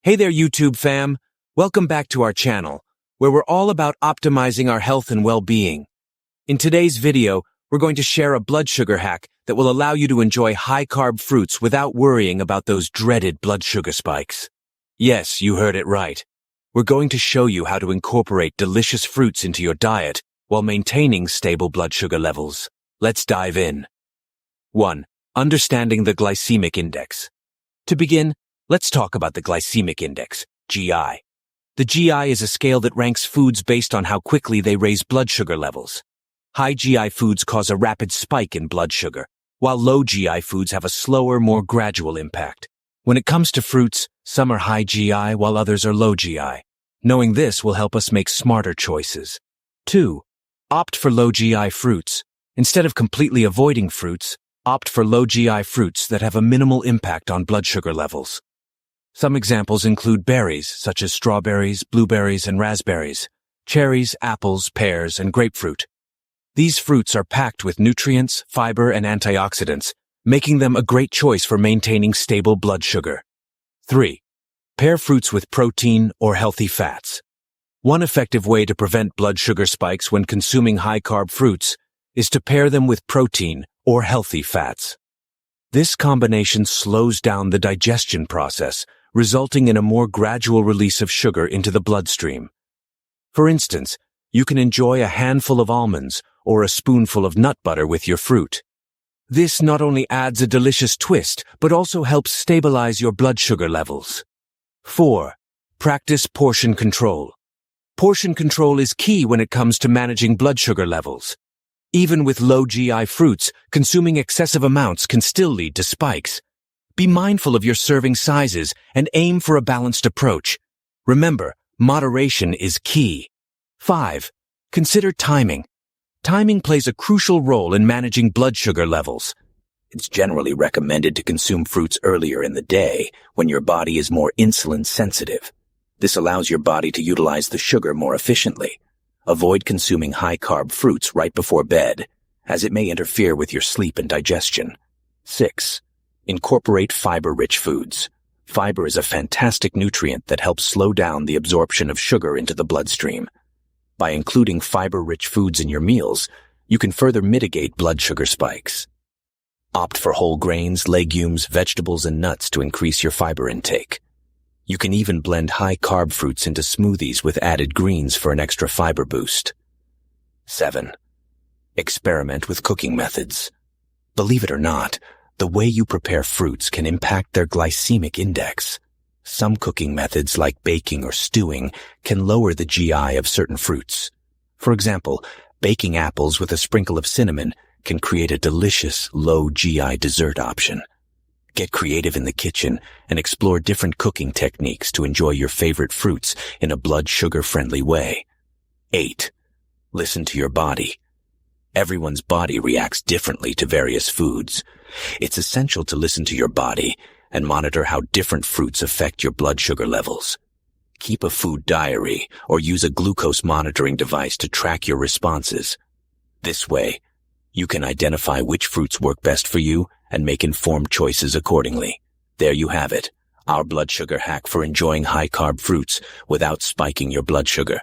Hey there, YouTube fam. Welcome back to our channel, where we're all about optimizing our health and well-being. In today's video, we're going to share a blood sugar hack that will allow you to enjoy high-carb fruits without worrying about those dreaded blood sugar spikes. Yes, you heard it right. We're going to show you how to incorporate delicious fruits into your diet while maintaining stable blood sugar levels. Let's dive in. 1. Understanding the glycemic index. To begin, let's talk about the glycemic index, GI. The GI is a scale that ranks foods based on how quickly they raise blood sugar levels. High GI foods cause a rapid spike in blood sugar, while low GI foods have a slower, more gradual impact. When it comes to fruits, some are high GI while others are low GI. Knowing this will help us make smarter choices. 2. Opt for low GI fruits. Instead of completely avoiding fruits, opt for low GI fruits that have a minimal impact on blood sugar levels. Some examples include berries, such as strawberries, blueberries, and raspberries, cherries, apples, pears, and grapefruit. These fruits are packed with nutrients, fiber, and antioxidants, making them a great choice for maintaining stable blood sugar. 3. Pair fruits with protein or healthy fats. One effective way to prevent blood sugar spikes when consuming high-carb fruits is to pair them with protein or healthy fats. This combination slows down the digestion process, resulting in a more gradual release of sugar into the bloodstream. For instance, you can enjoy a handful of almonds or a spoonful of nut butter with your fruit. This not only adds a delicious twist, but also helps stabilize your blood sugar levels. 4. Practice portion control. Portion control is key when it comes to managing blood sugar levels. Even with low GI fruits, consuming excessive amounts can still lead to spikes. Be mindful of your serving sizes and aim for a balanced approach. Remember, moderation is key. 5. Consider timing. Timing plays a crucial role in managing blood sugar levels. It's generally recommended to consume fruits earlier in the day when your body is more insulin sensitive. This allows your body to utilize the sugar more efficiently. Avoid consuming high-carb fruits right before bed, as it may interfere with your sleep and digestion. 6. Incorporate fiber-rich foods. Fiber is a fantastic nutrient that helps slow down the absorption of sugar into the bloodstream. By including fiber-rich foods in your meals, you can further mitigate blood sugar spikes. Opt for whole grains, legumes, vegetables, and nuts to increase your fiber intake. You can even blend high-carb fruits into smoothies with added greens for an extra fiber boost. 7. Experiment with cooking methods. Believe it or not, the way you prepare fruits can impact their glycemic index. Some cooking methods like baking or stewing can lower the GI of certain fruits. For example, baking apples with a sprinkle of cinnamon can create a delicious low GI dessert option. Get creative in the kitchen and explore different cooking techniques to enjoy your favorite fruits in a blood sugar-friendly way. 8. Listen to your body. Everyone's body reacts differently to various foods. It's essential to listen to your body and monitor how different fruits affect your blood sugar levels. Keep a food diary or use a glucose monitoring device to track your responses. This way, you can identify which fruits work best for you and make informed choices accordingly. There you have it, our blood sugar hack for enjoying high-carb fruits without spiking your blood sugar.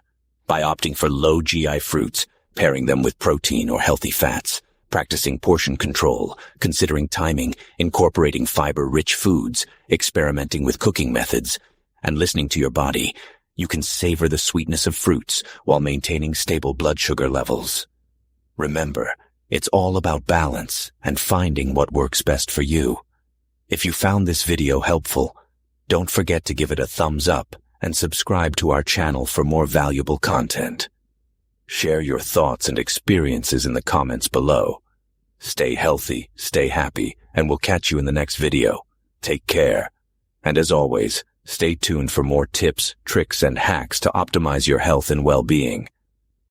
By opting for low GI fruits, pairing them with protein or healthy fats, practicing portion control, considering timing, incorporating fiber-rich foods, experimenting with cooking methods, and listening to your body, you can savor the sweetness of fruits while maintaining stable blood sugar levels. Remember, it's all about balance and finding what works best for you. If you found this video helpful, don't forget to give it a thumbs up and subscribe to our channel for more valuable content. Share your thoughts and experiences in the comments below. Stay healthy, stay happy, and we'll catch you in the next video. Take care. And as always, stay tuned for more tips, tricks, and hacks to optimize your health and well-being.